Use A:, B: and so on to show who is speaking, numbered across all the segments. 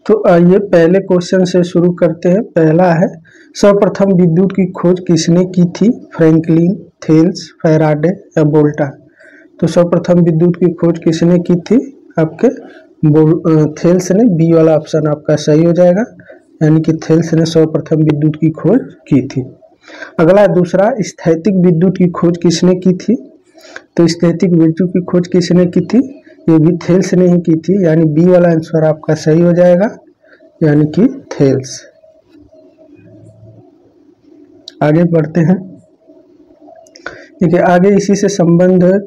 A: तो आइए पहले क्वेश्चन से शुरू करते हैं। पहला है, सर्वप्रथम विद्युत की खोज किसने की थी? फ्रैंकलिन, थेल्स, फैराडे या वोल्टा? तो सर्वप्रथम विद्युत की खोज किसने की थी? आपके थेल्स ने। बी वाला ऑप्शन आपका सही हो जाएगा, यानी कि थेल्स ने सर्वप्रथम विद्युत की खोज की थी। अगला दूसरा, स्थैतिक विद्युत की खोज किसने की थी? तो स्थैतिक विद्युत की खोज किसने की थी? ये भी थेल्स ने ही की थी, यानी बी वाला आंसर आपका सही हो जाएगा, यानी कि थेल्स। आगे बढ़ते हैं। देखिए आगे इसी से संबंध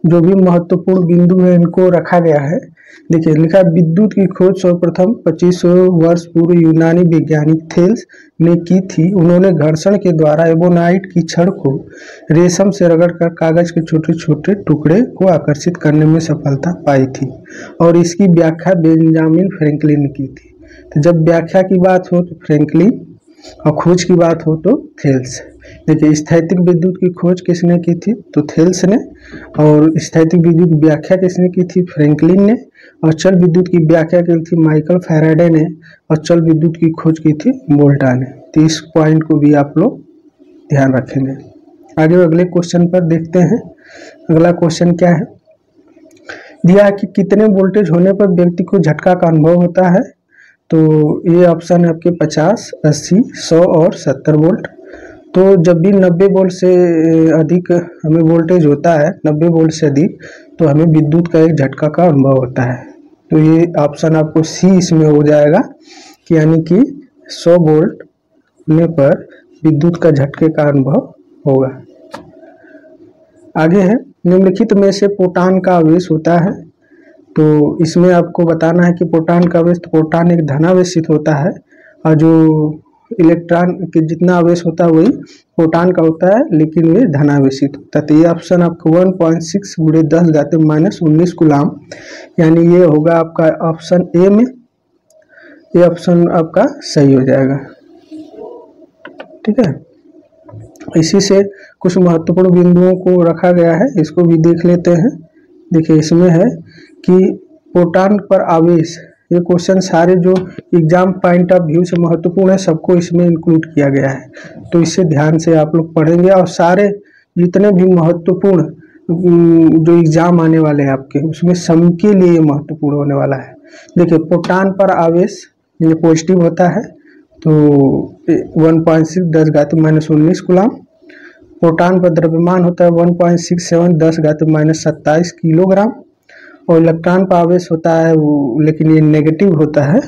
A: जो भी महत्वपूर्ण बिंदु है इनको रखा गया है। देखिए लिखा, विद्युत की खोज सर्वप्रथम 2500 वर्ष पूर्व यूनानी वैज्ञानिक थेल्स ने की थी। उन्होंने घर्षण के द्वारा एबोनाइट की छड़ को रेशम से रगड़कर कागज के छोटे छोटे टुकड़े को आकर्षित करने में सफलता पाई थी, और इसकी व्याख्या बेंजामिन फ्रैंकलिन ने की थी। तो जब व्याख्या की बात हो तो फ्रैंकलिन, और खोज की बात हो तो थेल्स। देखिए स्थैतिक विद्युत की खोज किसने की थी? तो थेल्स ने। और स्थैतिक विद्युत की व्याख्या किसने की थी? फ्रैंकलिन ने। और चल विद्युत की व्याख्या की थी माइकल फैराडे ने। और चल विद्युत की खोज की थी वोल्टा ने। तो इस पॉइंट को भी आप लोग ध्यान रखेंगे। आगे अगले क्वेश्चन पर देखते हैं। अगला क्वेश्चन क्या है? दिया है कि कितने वोल्टेज होने पर व्यक्ति को झटका का अनुभव होता है? तो ये ऑप्शन है आपके 50, 80, 100 और 70 वोल्ट। तो जब भी 90 वोल्ट से अधिक हमें वोल्टेज होता है, 90 वोल्ट से अधिक, तो हमें विद्युत का एक झटका का अनुभव होता है। तो ये ऑप्शन आपको सी इसमें हो जाएगा, कि यानी कि 100 वोल्ट होने पर विद्युत का झटके का अनुभव होगा। आगे है, निम्नलिखित में से प्रोटॉन का आवेश होता है। तो इसमें आपको बताना है कि प्रोटॉन का आवेश, तो प्रोटॉन एक धनावेशित होता है, और जो इलेक्ट्रॉन के जितना आवेश होता है वही प्रोटॉन का होता है, लेकिन ये धनावेशित होता है। तो ये ऑप्शन आपको 1.6 × 10⁻⁻19 कूलाम, यानी ये होगा आपका ऑप्शन ए में। ये ऑप्शन आपका सही हो जाएगा। ठीक है, इसी से कुछ महत्वपूर्ण बिंदुओं को रखा गया है, इसको भी देख लेते हैं। देखिए इसमें है कि प्रोटॉन पर आवेश, ये क्वेश्चन सारे जो एग्जाम पॉइंट ऑफ व्यू से महत्वपूर्ण है सबको इसमें इंक्लूड किया गया है। तो इसे ध्यान से आप लोग पढ़ेंगे, और सारे जितने भी महत्वपूर्ण जो एग्जाम आने वाले हैं आपके, उसमें सबके लिए ये महत्वपूर्ण होने वाला है। देखिए प्रोटॉन पर आवेश ये पॉजिटिव होता है, तो 1.6 10⁻⁻19 कूलाम। प्रोटॉन पर द्रव्यमान होता है 1.67 10⁻⁻27 किलोग्राम। और इलेक्ट्रॉन पर आवेश होता है वो, लेकिन ये नेगेटिव होता है,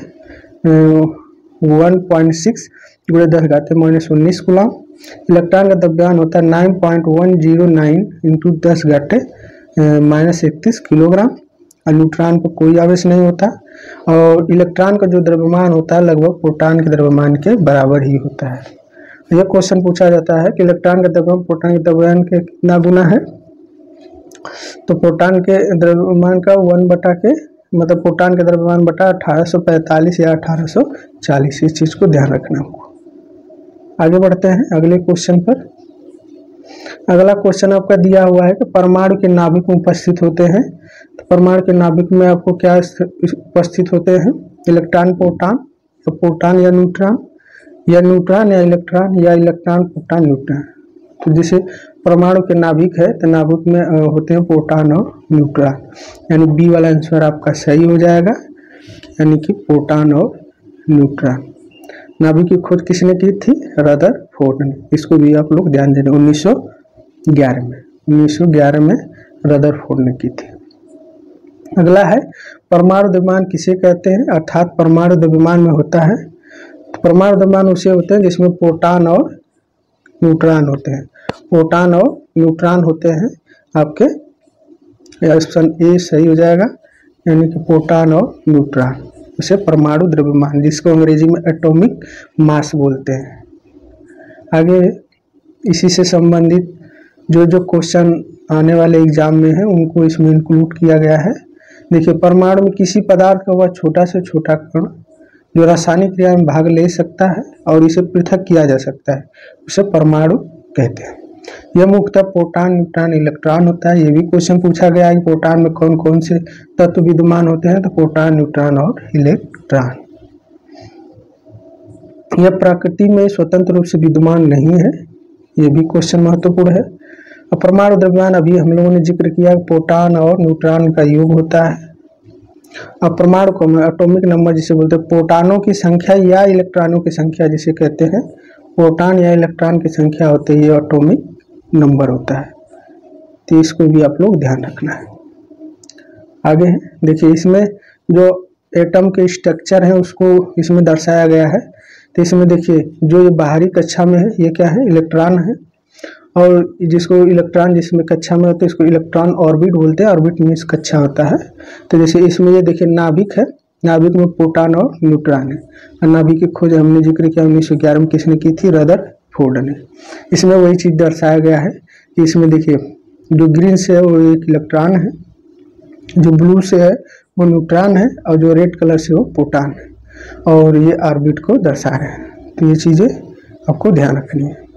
A: 1.6 × 10⁻⁻19 कूलाम। इलेक्ट्रॉन का द्रव्यमान होता है 9.109 × 10⁻⁻31 किलोग्राम। और न्यूट्रॉन पर कोई आवेश नहीं होता। और इलेक्ट्रॉन का जो द्रव्यमान होता है लगभग प्रोटॉन के द्रव्यमान के बराबर ही होता है। यह क्वेश्चन पूछा जाता है कि इलेक्ट्रॉन का द्रव्यमान प्रोटॉन के द्रव्यमान के कितना गुना है? तो प्रोटॉन के द्रव्यमान का 1 मतलब प्रोटॉन के द्रव्यमान बटा 1845 या 1840। इस चीज को ध्यान रखना हमको। आगे बढ़ते हैं अगले क्वेश्चन पर। अगला क्वेश्चन आपका दिया हुआ है कि परमाणु के नाभिक में उपस्थित होते हैं। तो परमाणु के नाभिक में आपको क्या उपस्थित होते हैं? इलेक्ट्रॉन, प्रोटॉन, या प्रोटॉन या न्यूट्रॉन, या न्यूट्रॉन या इलेक्ट्रॉन, या इलेक्ट्रॉन, प्रोटॉन, न्यूट्रॉन। तो जैसे परमाणु के नाभिक है तो नाभिक में होते हैं प्रोटॉन और न्यूट्रॉन, यानी बी वाला आंसर आपका सही हो जाएगा, यानी कि प्रोटॉन और न्यूट्रॉन। नाभिक की खोज किसने की थी? रदरफोर्ड ने। इसको भी आप लोग ध्यान देना, 1911 में रदरफोर्ड ने की थी। अगला है, परमाणु द्रव्यमान किसे कहते हैं? अर्थात परमाणु द्रव्यमान में होता है। तो परमाणु द्रव्यमान उसे होते हैं जिसमें प्रोटॉन और न्यूट्रॉन होते हैं। प्रोटॉन और न्यूट्रॉन होते हैं आपके, ऑप्शन ए सही हो जाएगा, यानी कि प्रोटॉन और न्यूट्रॉन, उसे परमाणु द्रव्यमान, जिसको अंग्रेजी में एटॉमिक मास बोलते हैं। आगे इसी से संबंधित जो जो क्वेश्चन आने वाले एग्जाम में है उनको इसमें इंक्लूड किया गया है। देखिए परमाणु में किसी पदार्थ का वह छोटा से छोटा कण जो रासायनिक क्रिया में भाग ले सकता है और इसे पृथक किया जा सकता है, उसे परमाणु कहते हैं। यह मुख्यतः प्रोटॉन, न्यूट्रॉन, इलेक्ट्रॉन होता है। ये भी क्वेश्चन पूछा गया है कि प्रोटॉन में कौन कौन से तत्व विद्यमान होते हैं? तो प्रोटॉन, न्यूट्रॉन और इलेक्ट्रॉन। यह प्रकृति में स्वतंत्र रूप से विद्यमान नहीं है, ये भी क्वेश्चन महत्वपूर्ण है। और परमाणु द्रव्यमान अभी हम लोगों ने जिक्र किया, प्रोटॉन और न्यूट्रॉन का योग होता है। और परमाणु को एटॉमिक नंबर जिसे बोलते हैं, प्रोटॉनों की संख्या या इलेक्ट्रॉनों की संख्या जिसे कहते हैं, प्रोटॉन या इलेक्ट्रॉन की संख्या होती है, ये एटॉमिक नंबर होता है। तो इसको भी आप लोग ध्यान रखना है। आगे है, देखिए इसमें जो एटम के स्ट्रक्चर है उसको इसमें दर्शाया गया है। तो इसमें देखिए जो ये बाहरी कक्षा में है ये क्या है, इलेक्ट्रॉन है। और जिसको इलेक्ट्रॉन जिसमें कक्षा में होता है इसको इलेक्ट्रॉन ऑर्बिट बोलते हैं, ऑर्बिट मीन्स कक्षा होता है। तो जैसे इसमें ये देखिए नाभिक है, नाभिक में प्रोटॉन और न्यूट्रॉन है। और नाभिक की खोज हमने जिक्र किया 1911 में किसने की थी, रदरफोर्ड ने। इसमें वही चीज़ दर्शाया गया है कि इसमें देखिए जो ग्रीन से है वो एक इलेक्ट्रॉन है, जो ब्लू से है वो न्यूट्रॉन है, और जो रेड कलर से वो प्रोटॉन है, और ये ऑर्बिट को दर्शा रहे हैं। तो ये चीज़ें आपको ध्यान रखनी है।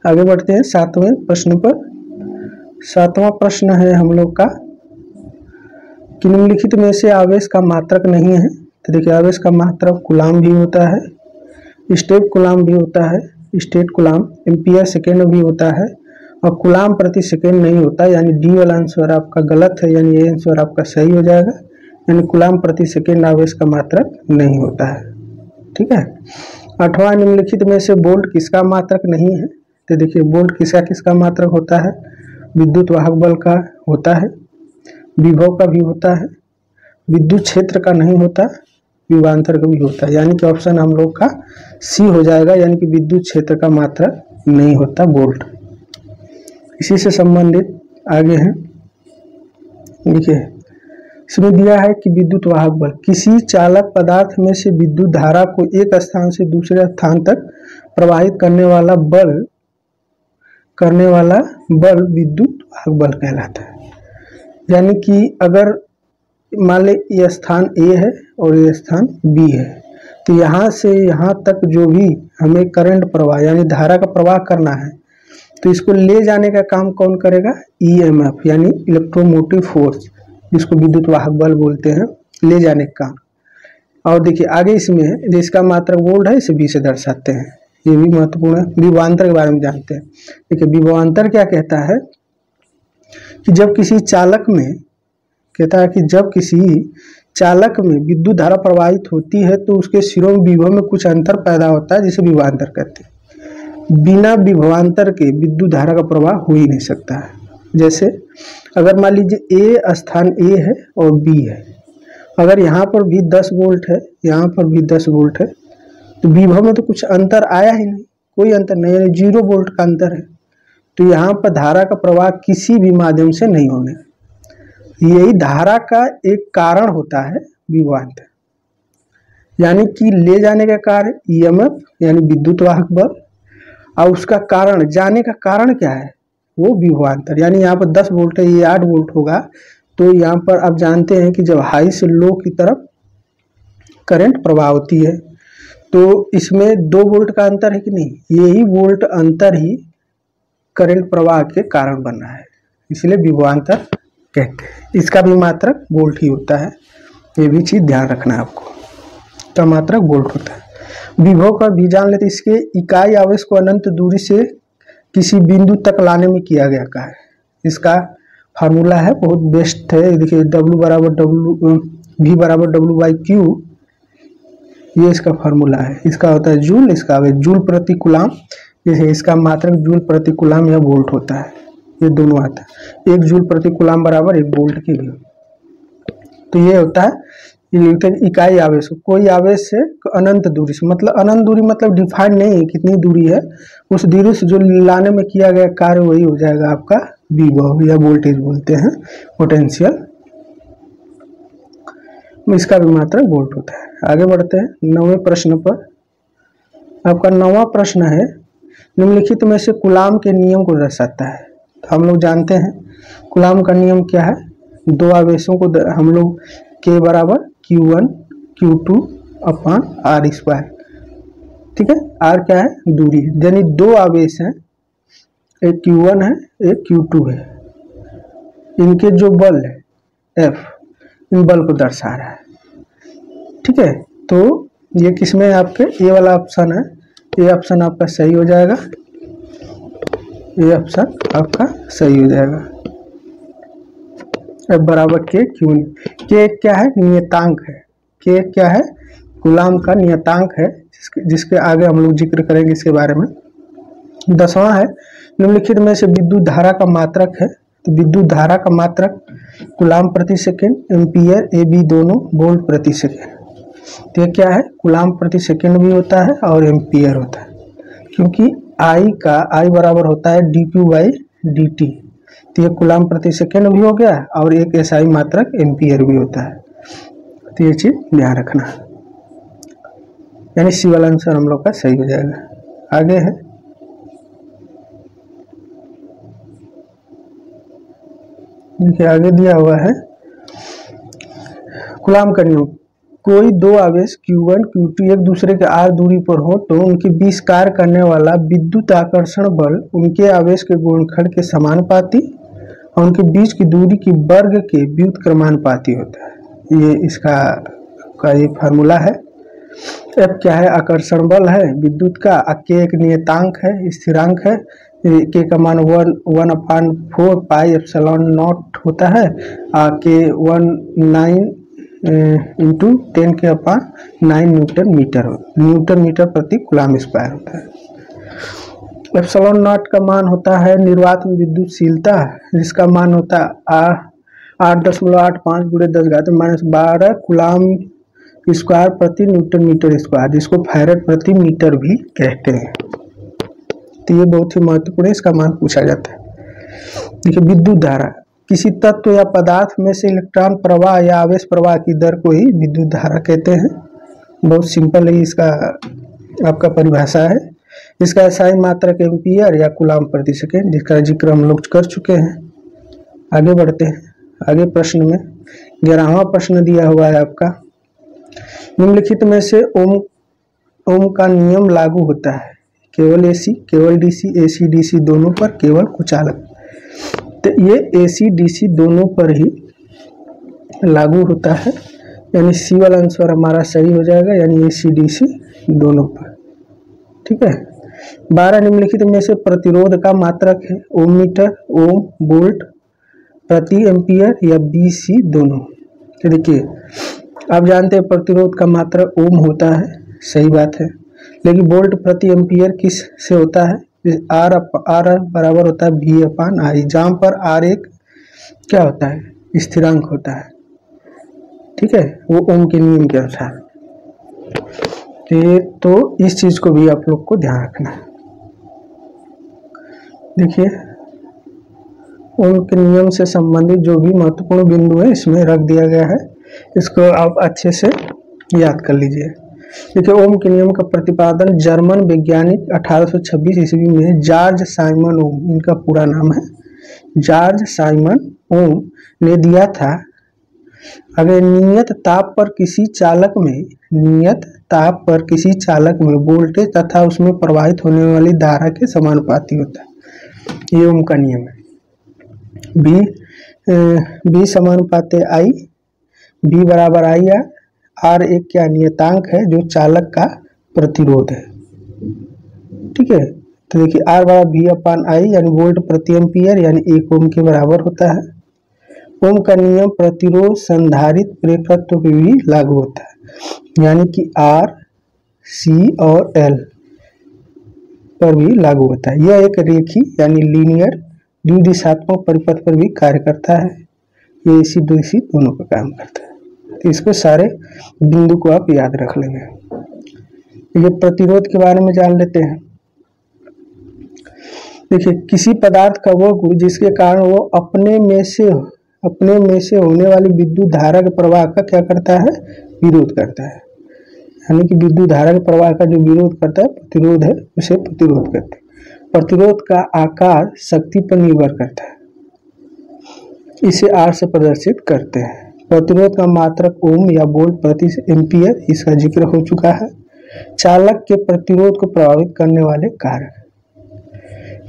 A: आगे बढ़ते हैं 7वें प्रश्न पर। 7वां प्रश्न है हम लोग का कि निम्नलिखित में से आवेश का मात्रक नहीं है। तो देखिए आवेश का मात्रक कूलाम भी होता है, स्टेप कूलाम भी होता है, स्टेट कूलाम, एम्पियर सेकेंड भी होता है, और कूलाम प्रति सेकेंड नहीं होता। यानी डी वाला आंसर आपका गलत है, यानी ये आंसर आपका सही हो जाएगा। यानी कूलाम प्रति सेकेंड आवेश का मात्रक नहीं होता है। ठीक है। 8वां निम्नलिखित में से बोल्ट किसका मात्रक नहीं है। तो देखिए बोल्ट किसका किसका मात्रक होता है, विद्युत वाहक बल का होता है, विभव का भी होता है, विद्युत क्षेत्र का नहीं होता, विभवांतर का भी होता है। यानी कि ऑप्शन हम लोग का सी हो जाएगा, यानी कि विद्युत क्षेत्र का मात्रक नहीं होता बोल्ट। इसी से संबंधित आगे है, देखिए इसमें दिया है कि विद्युत वाहक बल किसी चालक पदार्थ में से विद्युत धारा को एक स्थान से दूसरे स्थान तक प्रवाहित करने वाला बल विद्युत वाहक बल कहलाता है। यानी कि अगर मान ले ये स्थान ए है और ये स्थान बी है, तो यहाँ से यहाँ तक जो भी हमें करंट प्रवाह यानी धारा का प्रवाह करना है, तो इसको ले जाने का काम कौन करेगा, ईएमएफ यानी इलेक्ट्रोमोटिव फोर्स, जिसको विद्युत वाहक बल बोलते हैं, ले जाने का काम। और देखिए आगे इसमें है, जिसका मात्रक वोल्ट है इसे बी से दर्शाते हैं, ये भी महत्वपूर्ण है। विभवांतर के बारे में जानते हैं। देखिए विभवांतर क्या कहता है कि जब किसी चालक में, कहता है कि जब किसी चालक में विद्युत धारा प्रवाहित होती है तो उसके सिरों में विभव में कुछ अंतर पैदा होता है, जिसे विभवांतर कहते हैं। बिना विभवांतर के विद्युत धारा का प्रवाह हो ही नहीं सकता है। जैसे अगर मान लीजिए ए स्थान ए है और बी है, अगर यहाँ पर भी 10 वोल्ट है, यहाँ पर भी 10 वोल्ट है, तो विभव में तो कुछ अंतर आया ही नहीं, कोई अंतर नहीं, यानी 0 वोल्ट का अंतर है। तो यहाँ पर धारा का प्रवाह किसी भी माध्यम से नहीं होने, यही धारा का एक कारण होता है विभवांतर। यानी कि ले जाने का कार्य ईएमएफ यानी विद्युत वाहक बल, और उसका कारण, जाने का कारण क्या है, वो विभवांतर। यानी यहाँ पर 10 वोल्ट है, ये 8 वोल्ट होगा, तो यहाँ पर आप जानते हैं कि जब हाई से लो की तरफ करंट प्रवाह होती है तो इसमें 2 वोल्ट का अंतर है कि नहीं, यही वोल्ट अंतर ही करंट प्रवाह के कारण बना है, इसलिए विभवांतर कहते हैं। इसका भी मात्रक वोल्ट ही होता है, ये भी चीज ध्यान रखना है आपको, का मात्रक वोल्ट होता है। विभव का भी जान लेते, इसके इकाई आवेश को अनंत दूरी से किसी बिंदु तक लाने में किया गया का है। इसका फार्मूला है, बहुत बेस्ट है। देखिए W बराबर W/Q, ये इसका फार्मूला है। इसका होता है जूल, इसका जूल प्रति कूलाम, जैसे इसका मात्रक जूल प्रति कूलाम या वोल्ट होता है, ये दोनों आता है। 1 जूल प्रति कूलाम बराबर 1 वोल्ट के लिए। तो ये होता है, ये लिखते हैं इकाई आवेश, कोई आवेश से अनंत दूरी से, मतलब अनंत दूरी मतलब डिफाइंड नहीं है कितनी दूरी है, उस दूरी से जो लाने में किया गया कार्य वही हो जाएगा आपका विभव या वोल्टेज बोलते हैं, पोटेंशियल। इसका भी मात्रक वोल्ट होता है। आगे बढ़ते हैं 9वें प्रश्न पर। आपका 9वां प्रश्न है, निम्नलिखित में से कूलाम के नियम को दर्शाता है। तो हम लोग जानते हैं कूलाम का नियम क्या है, 2 आवेशों को हम लोग K बराबर Q1 Q2 अपॉन R², ठीक है। R क्या है, दूरी है, यानी 2 आवेश हैं, एक Q1 है एक Q2 है, इनके जो बल है F, इन बल को दर्शा रहा है, ठीक है। तो ये किसमें आपके ये वाला ऑप्शन है, ये ऑप्शन आपका सही हो जाएगा, ये ऑप्शन आपका सही हो जाएगा। अब बराबर के क्यों, के क्या है, नियतांक है, के क्या है, कूलाम का नियतांक है, जिसके आगे हम लोग जिक्र करेंगे इसके बारे में। 10वां है निम्नलिखित में से विद्युत धारा का मात्रक है, तो विद्युत धारा का मात्रक कूलाम प्रति सेकेंड, एम्पियर ए बी दोनों वोल्ट प्रति सेकेंड। तो ये क्या है, कूलाम प्रति सेकेंड भी होता है और एम्पियर होता है, क्योंकि आई का आई बराबर होता है dq बाई dt। तो ये कूलाम प्रति सेकेंड भी हो गया और एक एसआई मात्रक एम्पियर भी होता है। तो ये चीज ध्यान रखना, यानी सी वाला आंसर हम लोग का सही हो जाएगा। आगे है देखिए, आगे दिया हुआ है कूलाम का नियम, कोई दो आवेश Q1 Q2 एक दूसरे के r दूरी पर हो तो उनके बीच कार्य करने वाला विद्युत आकर्षण बल उनके आवेश के गुणनखंड के समानुपाती और उनके बीच की दूरी की वर्ग के व्युत्क्रमानुपाती होता है। ये इसका ये फार्मूला है। अब क्या है, आकर्षण बल है विद्युत का, के एक नियतांक है, स्थिरांक है, के का मान 1/4 पाई एप्सिलॉन नॉट होता है, के 19 इंटू 10 के अपान 9 न्यूटन मीटर प्रति कूलाम स्क्वायर होता है। एप्सिलॉन नॉट का मान होता है निर्वात में विद्युतशीलता, जिसका मान होता है 8.85 × 10⁻12 कूलाम स्क्वायर प्रति न्यूटन मीटर स्क्वायर, जिसको फैरेड प्रति मीटर भी कहते हैं। तो ये बहुत ही महत्वपूर्ण है, इसका मान पूछा जाता है। देखिए, विद्युत धारा किसी तत्व या पदार्थ में से इलेक्ट्रॉन प्रवाह या आवेश प्रवाह की दर को ही विद्युत धारा कहते हैं। बहुत सिंपल है, इसका आपका परिभाषा है। इसका एसआई मात्रक एम्पियर या कूलाम प्रति सेकेंड, जिसका जिक्र हम लोग कर चुके हैं। आगे बढ़ते हैं, आगे प्रश्न में 11वां प्रश्न दिया हुआ है आपका, निम्नलिखित में से ओम का नियम लागू होता है केवल एसी, केवल डीसी, एसी डीसी दोनों पर, केवल कुचालक। तो ये एसी डीसी दोनों पर ही लागू होता है, यानी सी वाला आंसर हमारा सही हो जाएगा, यानी एसी डीसी दोनों पर। ठीक है। 12 निम्नलिखित में से प्रतिरोध का मात्रक है ओम मीटर, ओम, वोल्ट प्रति एम्पियर या बीसी दोनों। तो देखिए, आप जानते हैं प्रतिरोध का मात्रक ओम होता है, सही बात है, लेकिन वोल्ट प्रति एम्पियर किस से होता है, आर बराबर होता है V/I, जहाँ पर R एक क्या होता है, स्थिरांक होता है। ठीक है, वो ओम के नियम के अनुसार। तो इस चीज को भी आप लोग को ध्यान रखना है। देखिए, ओम के नियम से संबंधित जो भी महत्वपूर्ण बिंदु है इसमें रख दिया गया है, इसको आप अच्छे से याद कर लीजिए। देखिए, ओम के नियम का प्रतिपादन जर्मन वैज्ञानिक 1826 ईस्वी में जॉर्ज साइमन ओम, इनका पूरा नाम है जॉर्ज साइमन ओम, ने दिया था। अगर नियत ताप पर किसी चालक में वोल्टेज तथा उसमें प्रवाहित होने वाली धारा के समानुपाती होता है, ये ओम का नियम है। बी समानुपाती आई, बी बराबर आई है, आर एक क्या नियतांक है जो चालक का प्रतिरोध है। ठीक है, तो देखिए आर बराबर V/I यानी वोल्ट प्रति एम्पियर, यानी 1 ओम के बराबर होता है। ओम का नियम प्रतिरोध संधारित्र प्रेरकत्व पे भी लागू होता है, यानी कि R, C और L पर भी लागू होता है। यह एक रेखी यानी लीनियर द्विदिशात्मक परिपथ पर भी कार्य करता है। ये इसी दूसरी दोनों पर काम करता है। तो इसको सारे बिंदु को आप याद रख लेंगे। ये प्रतिरोध के बारे में जान लेते हैं। देखिए, किसी पदार्थ का वो गुण जिसके कारण वो अपने में से होने वाली विद्युत धारा के प्रवाह का क्या करता है, विरोध करता है। यानी कि विद्युत धारा के प्रवाह का जो विरोध करता है प्रतिरोध है, उसे प्रतिरोध करते हैं। प्रतिरोध का आकार शक्ति पर निर्भर करता है, इसे R से प्रदर्शित करते हैं। प्रतिरोध का मात्रक ओम या वोल्ट प्रति एम्पियर, इसका जिक्र हो चुका है। चालक के प्रतिरोध को प्रभावित करने वाले कारक,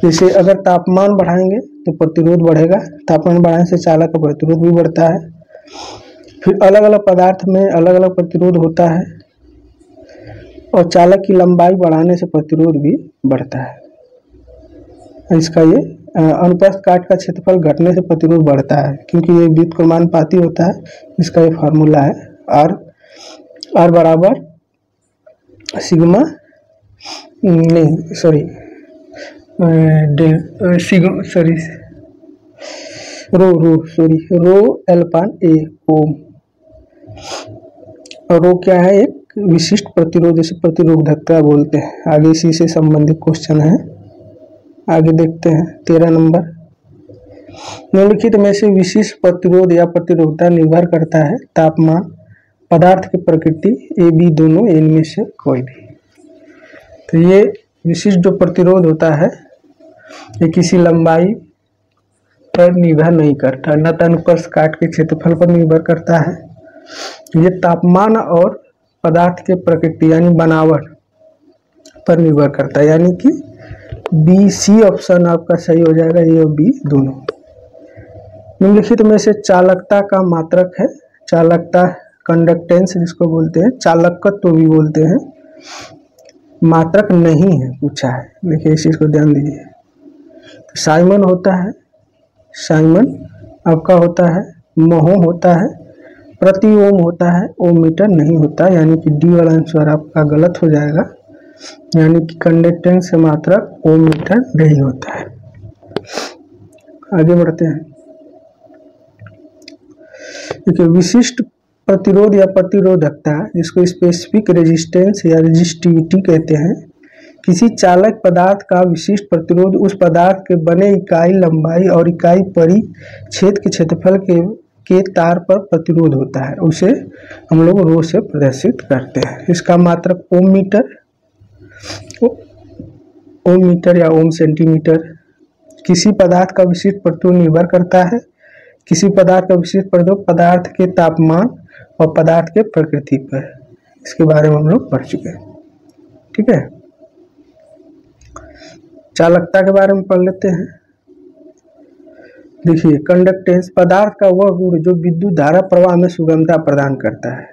A: जैसे अगर तापमान बढ़ाएंगे तो प्रतिरोध बढ़ेगा, तापमान बढ़ाने से चालक का प्रतिरोध भी बढ़ता है। फिर अलग अलग पदार्थ में अलग अलग प्रतिरोध होता है। और चालक की लंबाई बढ़ाने से प्रतिरोध भी बढ़ता है। इसका ये अनुप्रस्थ काट का क्षेत्रफल घटने से प्रतिरोध बढ़ता है, क्योंकि ये व्युत्क्रमानुपाती होता है। इसका ये फार्मूला है आर बराबर सिग्मा नहीं सॉरी रो L/A ओम। और रो क्या है? एक विशिष्ट प्रतिरोध, जैसे प्रतिरोधकता बोलते हैं। आगे इसी से संबंधित क्वेश्चन है, आगे देखते हैं। 13 नंबर, निम्नलिखित में से विशिष्ट प्रतिरोध या प्रतिरोधकता निर्भर करता है तापमान, पदार्थ की प्रकृति, ए बी दोनों, इनमें से कोई भी। तो ये विशिष्ट जो प्रतिरोध होता है ये किसी लंबाई पर निर्भर नहीं करता, न तो अनुप्रस्थ काट के क्षेत्रफल पर निर्भर करता है। ये तापमान और पदार्थ के प्रकृति यानी बनावट पर निर्भर करता है, यानी कि बी सी ऑप्शन आपका सही हो जाएगा, ए और बी दोनों। निम्नलिखित में से चालकता का मात्रक है, चालकता कंडक्टेंस जिसको बोलते हैं, चालकत्व भी बोलते हैं, मात्रक नहीं है पूछा है। देखिए इस चीज को ध्यान दीजिए। तो साइमन होता है, साइमन आपका होता है, मोहो होता है, प्रति ओम होता है, ओम मीटर नहीं होता, यानी कि डी वाला आंसर आपका गलत हो जाएगा, यानी कि कंडक्टेंस से मात्रक ओम मीटर नहीं होता है। आगे बढ़ते हैं। देखिए विशिष्ट प्रतिरोध या प्रतिरोधकता, जिसको स्पेसिफिक रेजिस्टेंस या रेजिस्टिविटी कहते हैं, किसी चालक पदार्थ का विशिष्ट प्रतिरोध उस पदार्थ के बने इकाई लंबाई और इकाई परिच्छेद के क्षेत्रफल के तार पर प्रतिरोध होता है, उसे हम लोग रो से प्रदर्शित करते हैं। इसका मात्रक ओम मीटर या ओम सेंटीमीटर। किसी पदार्थ का विशिष्ट प्रतिरोध निर्भर करता है, किसी पदार्थ का विशिष्ट प्रतिरोध पदार्थ के तापमान और पदार्थ के प्रकृति पर। इसके बारे में हम लोग पढ़ चुके हैं, ठीक है। चालकता के बारे में पढ़ लेते हैं। देखिए कंडक्टेंस, पदार्थ का वह गुण जो विद्युत धारा प्रवाह में सुगमता प्रदान करता है,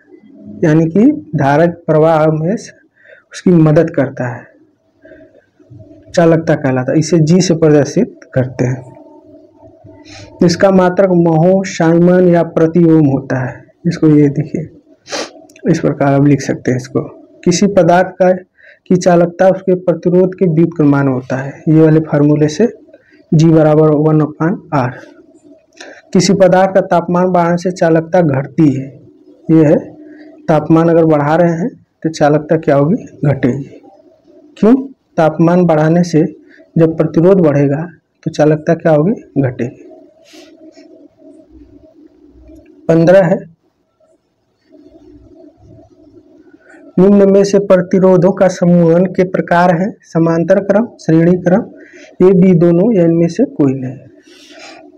A: यानी कि धारा प्रवाह में उसकी मदद करता है, चालकता कहलाता है। इसे जी से प्रदर्शित करते हैं। इसका मात्रक मोहो, साइमन या प्रति ओम होता है। इसको ये देखिए इस प्रकार आप लिख सकते हैं इसको। किसी पदार्थ की चालकता उसके प्रतिरोध के व्युत्क्रमान होता है, ये वाले फार्मूले से, G बराबर 1/R। किसी पदार्थ का तापमान बढ़ाने से चालकता घटती है, ये है। तापमान अगर बढ़ा रहे हैं तो चालकता क्या होगी? घटेगी। क्यों? तापमान बढ़ाने से जब प्रतिरोध बढ़ेगा तो चालकता क्या होगी? घटेगी। 15 है, निम्न में से प्रतिरोधों का समूहन के प्रकार है समांतर क्रम, श्रेणी क्रम, ए बी दोनों या इनमें से कोई नहीं।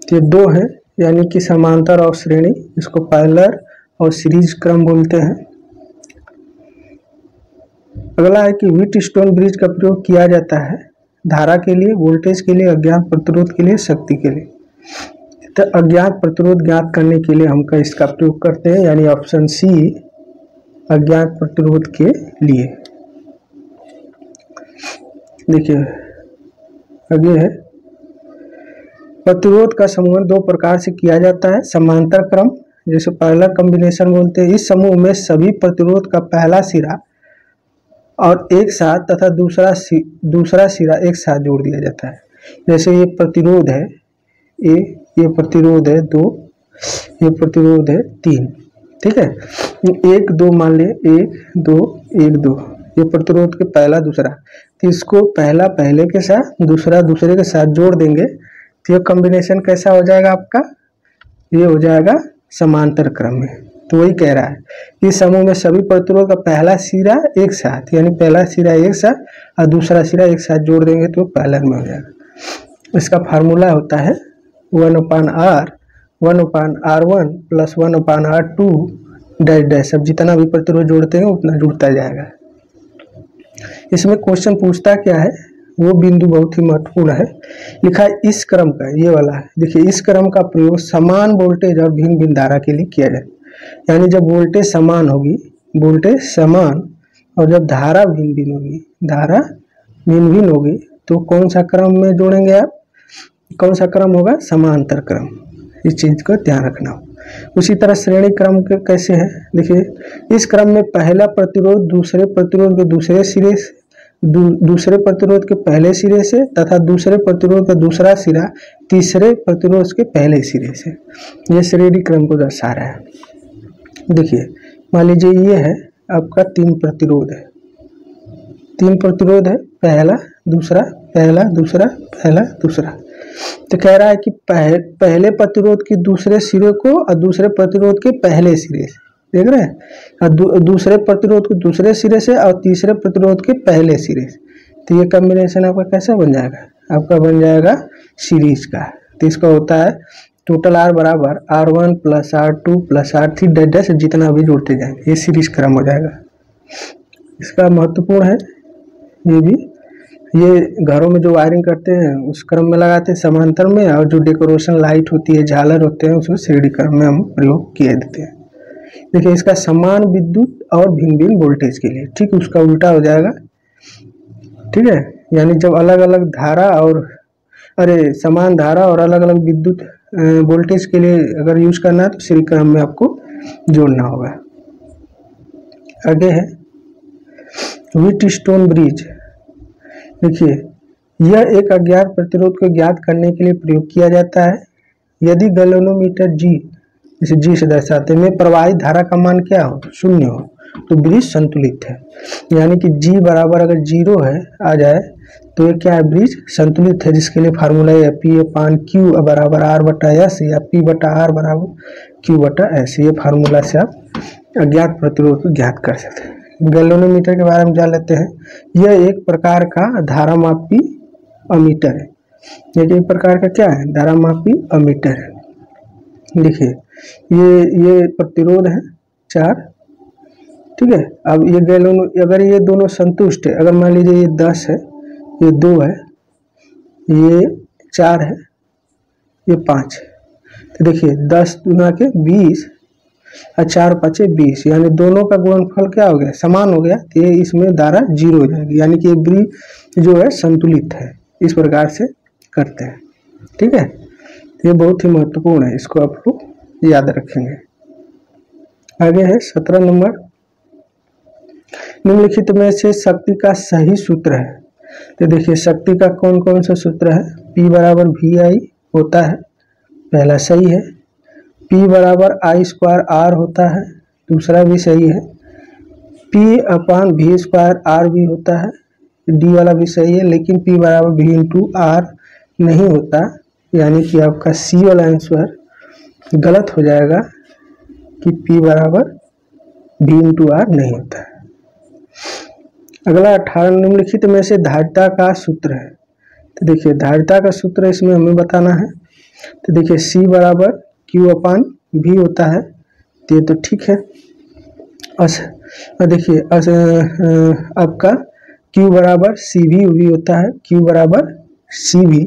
A: ये दो है, यानी कि समांतर और श्रेणी, इसको पैरेलल और सीरीज क्रम बोलते हैं। अगला है कि व्हीटस्टोन ब्रिज का प्रयोग किया जाता है धारा के लिए, वोल्टेज के लिए, अज्ञात प्रतिरोध के लिए, शक्ति के लिए। तो अज्ञात प्रतिरोध ज्ञात करने के लिए हम इसका प्रयोग करते हैं, यानी ऑप्शन सी अज्ञात प्रतिरोध के लिए। देखिए आगे है, प्रतिरोध का समूहन दो प्रकार से किया जाता है, समांतर क्रम जैसे पैरेलल कॉम्बिनेशन बोलते हैं। इस समूह में सभी प्रतिरोध का पहला सिरा और एक साथ तथा दूसरा सिरा एक साथ जोड़ दिया जाता है। जैसे ये प्रतिरोध है ए, ये प्रतिरोध है 2, ये प्रतिरोध है 3, ठीक है। 1 2 मान लिए, 1 2 1 2, ये प्रतिरोध के पहला दूसरा, तो इसको पहला पहले के साथ दूसरा दूसरे के साथ जोड़ देंगे तो ये कॉम्बिनेशन कैसा हो जाएगा आपका? ये हो जाएगा समांतर क्रम में। तो वही कह रहा है इस समूह में सभी प्रतिरोध का पहला सिरा एक साथ, यानी पहला सिरा एक साथ और दूसरा सिरा एक साथ जोड़ देंगे तो पैरेलल में हो जाएगा। इसका फार्मूला होता है 1/R 1/R1 plus 1/R2 dash dash. अब जितना भी प्रतिरोध जोड़ते हैं उतना जुड़ता जाएगा। इसमें क्वेश्चन पूछता क्या है, वो बिंदु बहुत ही महत्वपूर्ण है। लिखा है इस क्रम का, ये वाला है। देखिए इस क्रम का प्रयोग समान वोल्टेज और भिन्न भिन्न धारा के लिए किया जाए, यानी जब वोल्टेज समान होगी, वोल्टेज समान और जब धारा भिन्न भिन्न होगी, धारा भिन्न भिन्न होगी तो कौन सा क्रम में जोड़ेंगे आप, कौन सा क्रम होगा, समांतर क्रम। इस चीज को ध्यान रखना। उसी तरह श्रेणी क्रम के कैसे है, देखिए इस क्रम में पहला प्रतिरोध दूसरे प्रतिरोध के दूसरे सिरे से, दूसरे प्रतिरोध के पहले सिरे से तथा दूसरे प्रतिरोध का दूसरा सिरा तीसरे प्रतिरोध के पहले सिरे से, यह श्रेणी क्रम को दर्शा रहा है। देखिए मान लीजिए ये है आपका 3 प्रतिरोध है, 3 प्रतिरोध है, पहला दूसरा पहला दूसरा पहला दूसरा। तो कह रहा है कि पहले प्रतिरोध के दूसरे सिरे को और दूसरे प्रतिरोध के पहले सिरे से, देख रहे हैं, और दूसरे प्रतिरोध के दूसरे सिरे से और तीसरे प्रतिरोध के पहले सिरे से। तो ये कॉम्बिनेशन आपका कैसा बन जाएगा, आपका बन जाएगा सीरीज का। तो इसका होता है टोटल R बराबर R1 plus R2 plus R3 dash जितना भी जोड़ते जाएंगे, ये सीरीज क्रम हो जाएगा। इसका महत्वपूर्ण है ये भी, ये घरों में जो वायरिंग करते हैं उस क्रम में लगाते हैं समांतर में, और जो डेकोरेशन लाइट होती है, झालर होते हैं, उसमें श्रेणी क्रम में हम प्रयोग किए देते हैं। देखिए इसका समान विद्युत और भिन्न भिन्न वोल्टेज के लिए, ठीक उसका उल्टा हो जाएगा, ठीक है। यानी जब अलग अलग धारा और समान धारा और अलग अलग विद्युत वोल्टेज के लिए अगर यूज करना है तो श्रेणी क्रम में आपको जोड़ना होगा। आगे है व्हीटस्टोन ब्रिज। देखिए यह एक अज्ञात प्रतिरोध को ज्ञात करने के लिए प्रयोग किया जाता है। यदि गैल्वेनोमीटर G, इसे G से दर्शाते में प्रवाहित धारा का मान क्या हो, 0 हो, तो ब्रिज संतुलित है। यानी कि G बराबर अगर 0 है आ जाए तो ये क्या है, ब्रिज संतुलित है, जिसके लिए फार्मूला है P/Q बराबर R/S या P/R बराबर Q/S। ये फार्मूला से आप अज्ञात प्रतिरोध को ज्ञात कर सकते हैं। गैल्वेनोमीटर के बारे में जान लेते हैं। यह एक प्रकार का धारामापी अमीटर है। ये एक प्रकार का क्या है, धारामापी अमीटर है। देखिए ये प्रतिरोध है 4, ठीक है। अब ये अगर ये दोनों संतुष्ट है, अगर मान लीजिए ये 10 है, ये 2 है, ये 4 है, ये 5 है, तो देखिए 10 गुना के 20 और 4 5 20, यानी दोनों का गुणनफल क्या हो गया, समान हो गया। तो ये इसमें धारा 0 हो जाएगी, यानी कि ये ब्रिज जो है संतुलित है। इस प्रकार से करते हैं, ठीक है। ये बहुत ही महत्वपूर्ण है, इसको आप लोग याद रखेंगे। आगे है 17 नंबर, निम्नलिखित में से शक्ति का सही सूत्र है। तो देखिए शक्ति का कौन कौन सा सूत्र है, P बराबर VI होता है, पहला सही है। P बराबर I² R होता है, दूसरा भी सही है। P/V² R भी होता है, D वाला भी सही है, लेकिन P बराबर V/R नहीं होता, यानी कि आपका C वाला आंसर गलत हो जाएगा कि P बराबर V/R नहीं होता है। अगला 18, निम्नलिखित में से धारिता का सूत्र है। तो देखिए धारिता का सूत्र इसमें हमें बताना है। तो देखिए C बराबर Q/V होता है, तो ये तो ठीक है। देखिए आपका Q बराबर CV भी होता है, Q बराबर CV,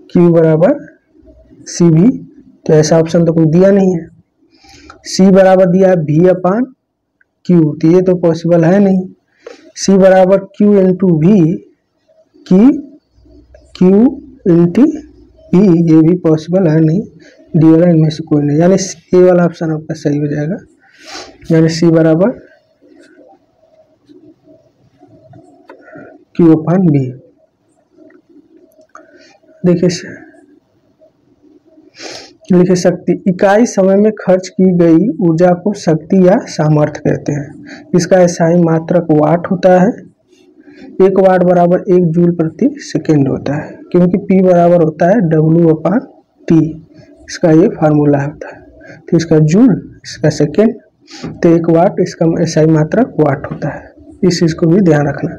A: Q बराबर CV, तो ऐसा ऑप्शन तो कोई दिया नहीं है। C बराबर दिया है V/Q, तो ये तो पॉसिबल है नहीं। C बराबर Q/V, Q/V, ये भी पॉसिबल है नहीं। डी वाला इनमें से कोई नहीं, यानी ए वाला ऑप्शन आपका सही हो जाएगा, यानी C बराबर Q/V। देखिए शक्ति, इकाई समय में खर्च की गई ऊर्जा को शक्ति या सामर्थ्य कहते हैं। इसका SI मात्रक वाट होता है। 1 वाट बराबर 1 जूल प्रति सेकेंड होता है, क्योंकि P बराबर होता है W/T, इसका ये फार्मूला होता है। तो इसका जूल, इसका सेकेंड, तो 1 वाट, इसका SI मात्रक वाट होता है। इस चीज को भी ध्यान रखना।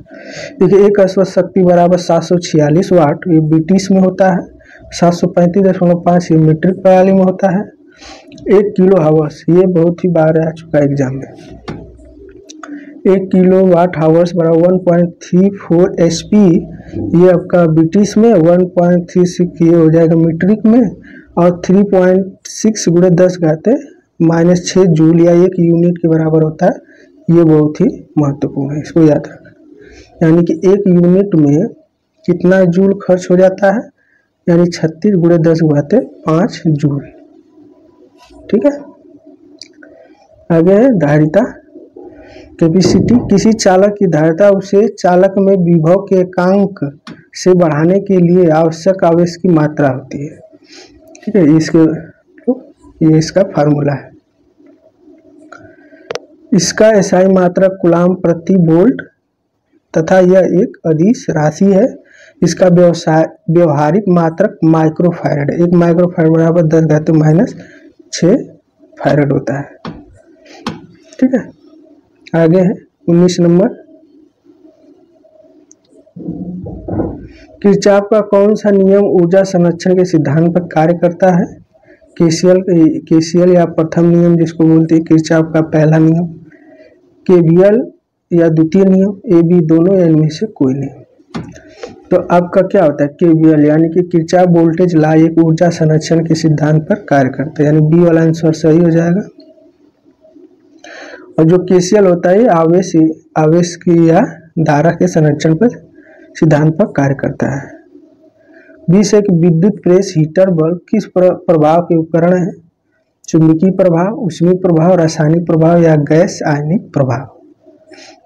A: देखिए एक अश्व शक्ति बराबर 746 वाट, ये ब्रिटिश में होता है। 735.5 ये मीट्रिक प्रणाली में होता है। 1 किलो हावर्स, ये बहुत ही बार आ चुका है एग्जाम में। 1 किलो वाट हावर्स बराबर 1.34 SP, ये आपका ब्रिटिश में, 1.36 ये हो जाएगा मीट्रिक में, और 3.6 × 10⁻³ -6 जूल या 1 यूनिट के बराबर होता है। ये बहुत ही महत्वपूर्ण है, इसको याद रखना। यानी कि 1 यूनिट में कितना जूल खर्च हो जाता है, यानी 36 × 10⁵ जूल। ठीक है। आगे है धारिता कैपेसिटी। किसी चालक की धारिता उसे चालक में विभव के एकांक से बढ़ाने के लिए आवश्यक आवेश की मात्रा होती है। ठीक है, ये इसका फार्मूला है। इसका एसआई मात्रक कूलाम प्रति वोल्ट तथा यह एक अदिश राशि है। इसका व्यवहारिक मात्रक माइक्रोफैरड। 1 माइक्रोफैरड बराबर 10⁻⁻6 फैरड होता है। ठीक है। आगे है 19 नंबर। किरचॉफ का कौन सा नियम ऊर्जा संरक्षण के सिद्धांत पर कार्य करता है? केसीएल या प्रथम नियम जिसको बोलते हैं किरचॉफ का पहला नियम, केवीएल या द्वितीय नियम, ए बी दोनों या इनमें से कोई नहीं। तो आपका क्या होता है केवीएल, यानी कि किरचॉफ वोल्टेज लॉ एक ऊर्जा संरक्षण के सिद्धांत पर कार्य करता है, यानी बी वाला आंसर सही हो जाएगा। और जो केसीएल होता है आवेश की या धारा के संरक्षण पर सिद्धांत पर कार्य करता है। 20 एक विद्युत प्रेस हीटर बल्ब किस प्रभाव के उपकरण है? चुंबकीय प्रभाव, ऊष्मीय प्रभाव, रासायनिक प्रभाव या गैस आयनिक प्रभाव।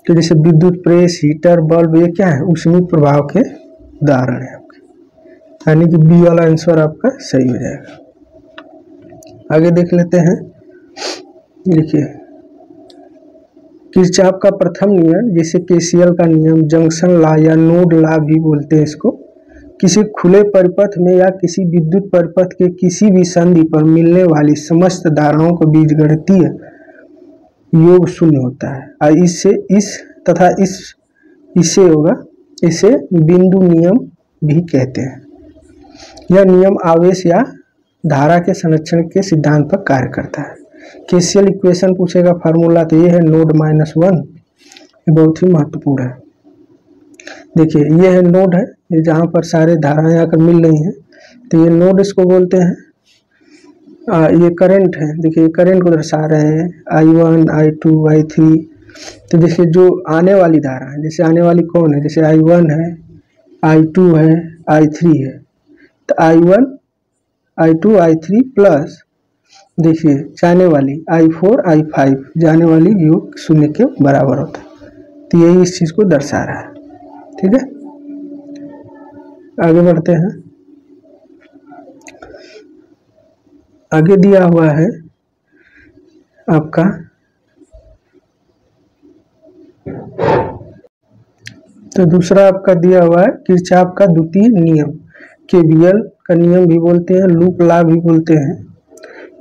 A: तो जैसे विद्युत प्रेस हीटर बल्ब ये क्या है? ऊष्मीय प्रभाव के उदाहरण है आपके, यानी कि बी वाला आंसर आपका सही हो जाएगा। आगे देख लेते हैं। देखिए किरचॉफ का प्रथम नियम जिसे केसीएल का नियम, जंक्शन लॉ या नोड लॉ भी बोलते हैं इसको, किसी खुले परिपथ में या किसी विद्युत परिपथ के किसी भी संधि पर मिलने वाली समस्त धाराओं का बीजगणितीय योग शून्य होता है। इसे बिंदु नियम भी कहते हैं। यह नियम आवेश या धारा के संरक्षण के सिद्धांत पर कार्य करता है। केसीएल इक्वेशन पूछेगा फार्मूला, तो ये है नोड -1। ये बहुत ही महत्वपूर्ण है। देखिए ये है नोड है, ये जहाँ पर सारे धाराएं आकर मिल रही हैं, तो ये नोड इसको बोलते हैं। ये करंट है, देखिए करंट को दर्शा रहे हैं I1, I2, I3। तो देखिए जो आने वाली धारा है, जैसे आने वाली कौन है, जैसे I1 है, I2 है, I3 है। तो I1, I2, I3 प्लस देखिए जाने वाली I4, I5 जाने वाली योग शून्य के बराबर होता है। तो यही इस चीज को दर्शा रहा है। ठीक है, आगे बढ़ते हैं। आगे दिया हुआ है आपका तो दूसरा आपका दिया हुआ है किरचॉफ का द्वितीय नियम, केवीएल का नियम भी बोलते हैं, लूप लॉ भी बोलते हैं।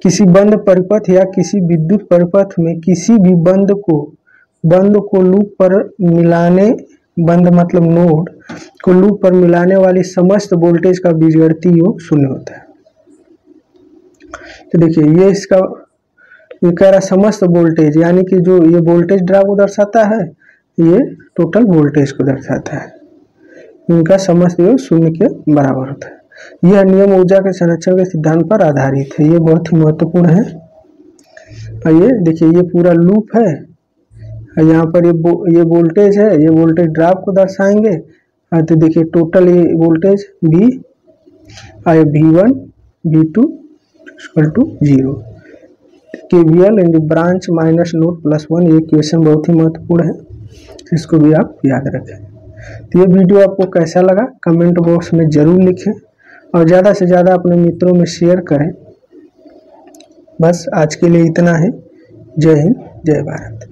A: किसी बंद परिपथ या किसी विद्युत परिपथ में किसी भी बंद को लूप पर मिलाने, बंद मतलब नोड को लूप पर मिलाने वाली समस्त वोल्टेज का बीजगणितीय योग शून्य होता है। तो देखिए ये कह रहा समस्त वोल्टेज, यानी कि जो ये वोल्टेज ड्रॉप को दर्शाता है, ये टोटल वोल्टेज को दर्शाता है। इनका समस्त योग शून्य के बराबर होता है। यह नियम ऊर्जा के संरक्षण के सिद्धांत पर आधारित है। ये बहुत ही महत्वपूर्ण है। और ये देखिए ये पूरा लूप है, यहाँ पर ये वोल्टेज है, ये वोल्टेज ड्रॉप को दर्शाएंगे। तो देखिए टोटल ये voltage V1 V2 = 0। KVL in the branch -node +1। ये क्वेश्चन बहुत ही महत्वपूर्ण है, इसको भी आप याद रखें। तो ये वीडियो आपको कैसा लगा कमेंट बॉक्स में जरूर लिखें और ज़्यादा से ज़्यादा अपने मित्रों में शेयर करें। बस आज के लिए इतना ही। जय हिंद, जय भारत।